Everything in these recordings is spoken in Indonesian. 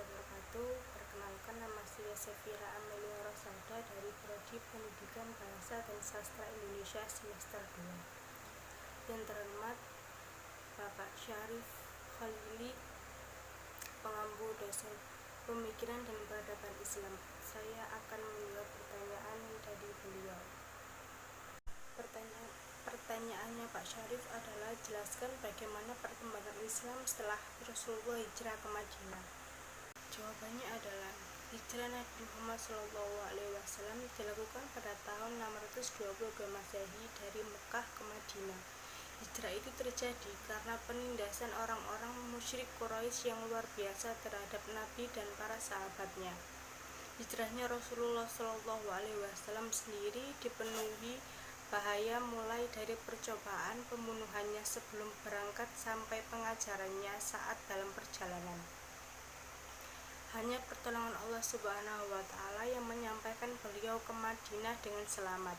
wabarakatuh. Perkenalkan, nama saya Sefira Amelia Rosada dari Prodi Pendidikan Bahasa dan Sastra Indonesia semester 2. Yang terhormat Bapak Syarif Khalili, pengampu dosen Pemikiran dan Peradaban Islam. Saya akan menjawab pertanyaan dari beliau. Pertanyaannya Pak Syarif adalah, jelaskan bagaimana perkembangan Islam setelah Rasulullah hijrah ke Madinah. Jawabannya adalah, hijrah Nabi Muhammad SAW dilakukan pada tahun 622 Masehi dari Mekah ke Madinah. Hijrah itu terjadi karena penindasan orang-orang musyrik Quraisy yang luar biasa terhadap Nabi dan para sahabatnya. Hijrahnya Rasulullah SAW sendiri dipenuhi bahaya, mulai dari percobaan pembunuhannya sebelum berangkat sampai pengajarannya saat dalam perjalanan. Hanya pertolongan Allah Subhanahu wa Ta'ala yang menyampaikan beliau ke Madinah dengan selamat.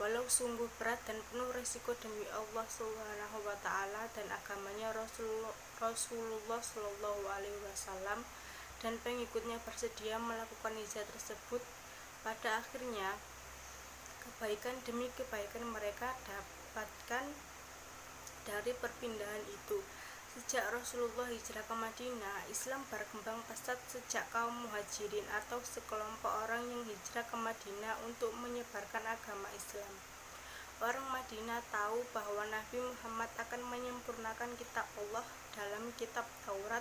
Walau sungguh berat dan penuh resiko demi Allah Subhanahu wa Ta'ala dan agamanya, Rasulullah SAW dan pengikutnya bersedia melakukan hijrah tersebut. Pada akhirnya, kebaikan demi kebaikan mereka dapatkan dari perpindahan itu. Sejak Rasulullah hijrah ke Madinah, Islam berkembang pesat sejak kaum muhajirin atau sekelompok orang yang hijrah ke Madinah untuk menyebarkan agama Islam. Orang Madinah tahu bahwa Nabi Muhammad akan menyempurnakan kitab Allah dalam kitab Taurat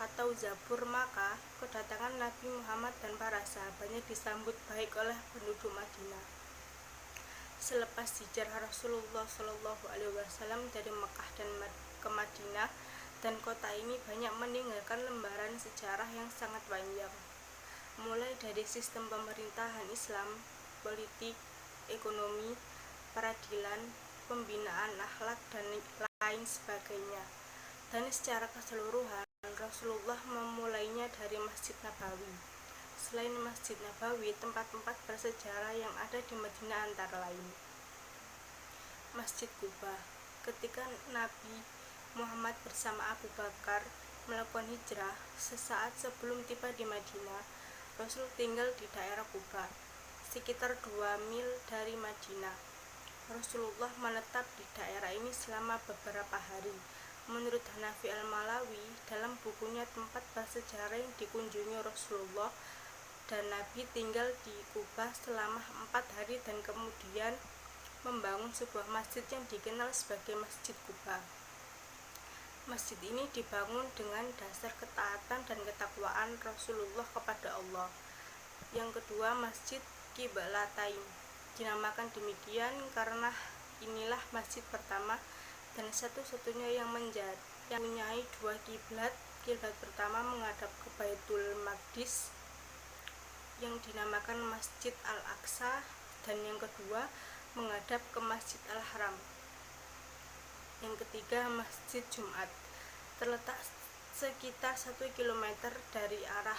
atau Zabur, maka kedatangan Nabi Muhammad dan para sahabatnya disambut baik oleh penduduk Madinah. Selepas hijrah Rasulullah SAW dari Mekah dan ke Madinah, dan kota ini banyak meninggalkan lembaran sejarah yang sangat panjang, mulai dari sistem pemerintahan Islam, politik, ekonomi, peradilan, pembinaan akhlak, dan lain sebagainya. Dan secara keseluruhan, Rasulullah memulainya dari Masjid Nabawi. Selain Masjid Nabawi, tempat-tempat bersejarah yang ada di Madinah antara lain Masjid Quba. Ketika Nabi Muhammad bersama Abu Bakar melakukan hijrah, sesaat sebelum tiba di Madinah, Rasul tinggal di daerah Quba, sekitar 2 mil dari Madinah. Rasulullah menetap di daerah ini selama beberapa hari. Menurut Hanafi Al-Malawi, dalam bukunya Tempat Bersejarah yang dikunjungi Rasulullah dan Nabi tinggal di Quba selama 4 hari dan kemudian membangun sebuah masjid yang dikenal sebagai Masjid Quba. Masjid ini dibangun dengan dasar ketaatan dan ketakwaan Rasulullah kepada Allah. Yang kedua, Masjid Qiblatain dinamakan demikian karena inilah masjid pertama dan satu-satunya yang mempunyai 2 kiblat. Kiblat pertama menghadap ke Baitul Maqdis yang dinamakan Masjid Al-Aqsa, dan yang kedua menghadap ke Masjid Al-Haram. Yang ketiga, Masjid Jumat terletak sekitar 1 km dari arah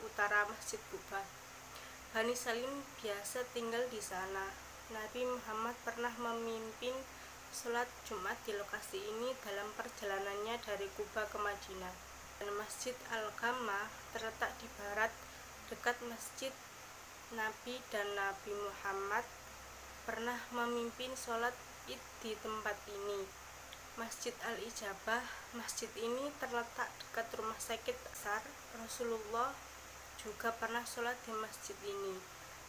utara Masjid Quba. Bani Salim biasa tinggal di sana. Nabi Muhammad pernah memimpin sholat Jumat di lokasi ini dalam perjalanannya dari Quba ke Madinah. Dan Masjid Al-Qamah terletak di barat dekat Masjid Nabi, dan Nabi Muhammad pernah memimpin sholat Id di tempat ini. Masjid Al-Ijabah, masjid ini terletak dekat rumah sakit besar. Rasulullah juga pernah sholat di masjid ini.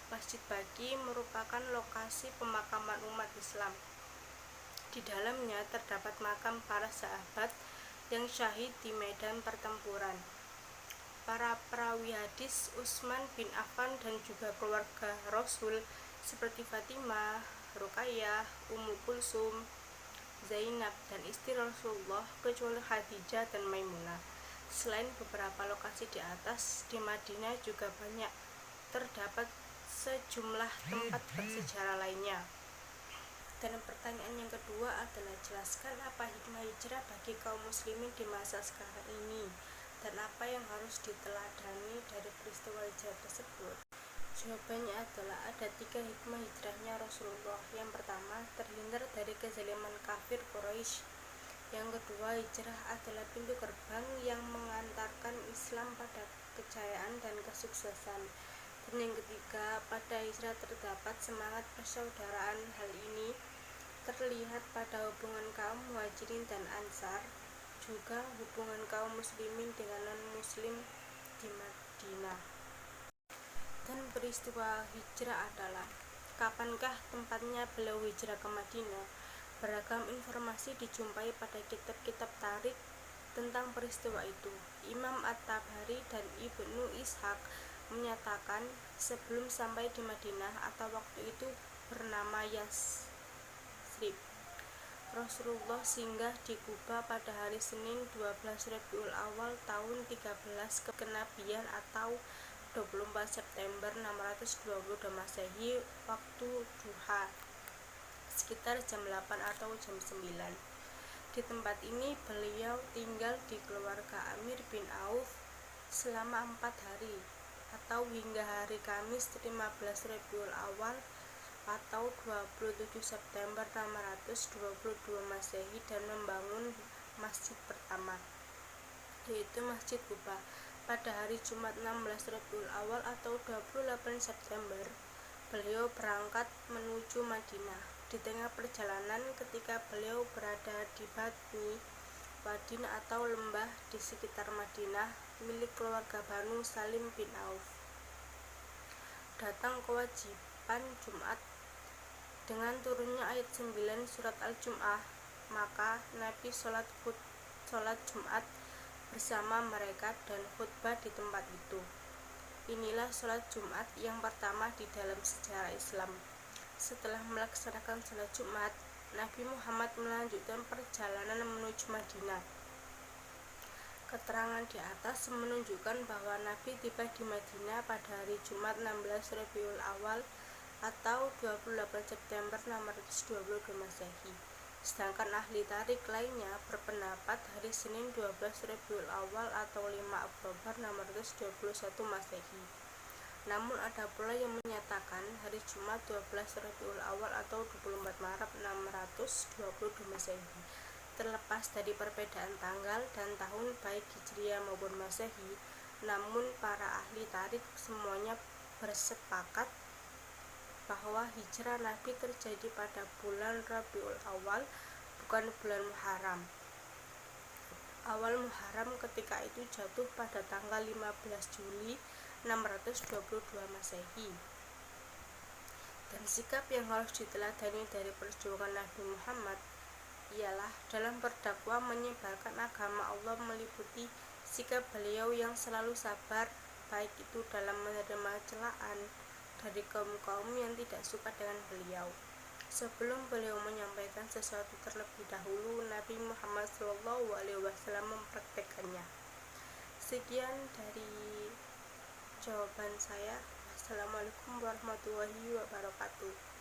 Masjid Baqi merupakan lokasi pemakaman umat Islam. Di dalamnya terdapat makam para sahabat yang syahid di medan pertempuran. Para perawi hadis Utsman bin Affan dan juga keluarga Rasul seperti Fatimah, Ruqayyah, Ummu Kulsum, Zainab, dan istri Rasulullah kecuali Khadijah dan Maimunah. Selain beberapa lokasi di atas, di Madinah juga banyak terdapat sejumlah tempat bersejarah lainnya. Dan pertanyaan yang kedua adalah, jelaskan apa hikmah hijrah bagi kaum muslimin di masa sekarang ini, dan apa yang harus diteladani dari peristiwa hijrah tersebut. Jawabannya adalah, ada 3 hikmah hijrahnya Rasulullah. Yang pertama, terhindar dari kezaliman kafir Quraisy. Yang kedua, hijrah adalah pintu gerbang yang mengantarkan Islam pada kejayaan dan kesuksesan. Dan yang ketiga, pada hijrah terdapat semangat persaudaraan. Hal ini terlihat pada hubungan kaum Muhajirin dan Ansar, juga hubungan kaum muslimin dengan non-muslim di Madinah. Dan peristiwa hijrah adalah, kapankah tempatnya beliau hijrah ke Madinah? Beragam informasi dijumpai pada kitab-kitab tarikh tentang peristiwa itu. Imam At-Tabari dan Ibnu Ishaq menyatakan sebelum sampai di Madinah atau waktu itu bernama Yasrib, Rasulullah singgah di Kuba pada hari Senin 12 Rabiul Awal tahun 13 kenabian atau 24 September 622 Masehi, waktu duha sekitar jam 8 atau jam 9. Di tempat ini beliau tinggal di keluarga Amir bin Auf selama 4 hari atau hingga hari Kamis 15 Rabiul Awal atau 27 September 622 Masehi dan membangun masjid pertama, yaitu Masjid Kuba. Pada hari Jumat 16 Rabiul Awal atau 28 September, beliau berangkat menuju Madinah. Di tengah perjalanan, ketika beliau berada di Batni Wadin atau lembah di sekitar Madinah milik keluarga Banu Salim bin Auf, datang kewajiban Jumat. Dengan turunnya ayat 9 surat Al-Jum'ah, maka Nabi sholat Jumat bersama mereka dan khutbah di tempat itu. Inilah sholat Jumat yang pertama di dalam sejarah Islam. Setelah melaksanakan sholat Jumat, Nabi Muhammad melanjutkan perjalanan menuju Madinah. Keterangan di atas menunjukkan bahwa Nabi tiba di Madinah pada hari Jumat 16 Rabiul Awal atau 28 September 622 Masehi. Sedangkan ahli tarik lainnya berpendapat hari Senin 12 Rabiul Awal atau 5 Oktober 621 Masehi. Namun ada pula yang menyatakan hari Jumat 12 Rabiul Awal atau 24 Maret 622 Masehi. Terlepas dari perbedaan tanggal dan tahun baik Hijriah maupun Masehi, namun para ahli tarik semuanya bersepakat bahwa hijrah Nabi terjadi pada bulan Rabiul Awal, bukan bulan Muharram. Awal Muharram ketika itu jatuh pada tanggal 15 Juli 622 Masehi. Dan sikap yang harus diteladani dari perjuangan Nabi Muhammad ialah dalam berdakwah menyebarkan agama Allah, meliputi sikap beliau yang selalu sabar, baik itu dalam menerima celaan dari kaum-kaum yang tidak suka dengan beliau. Sebelum beliau menyampaikan sesuatu terlebih dahulu, Nabi Muhammad SAW mempraktekannya. Sekian dari jawaban saya. Assalamualaikum warahmatullahi wabarakatuh.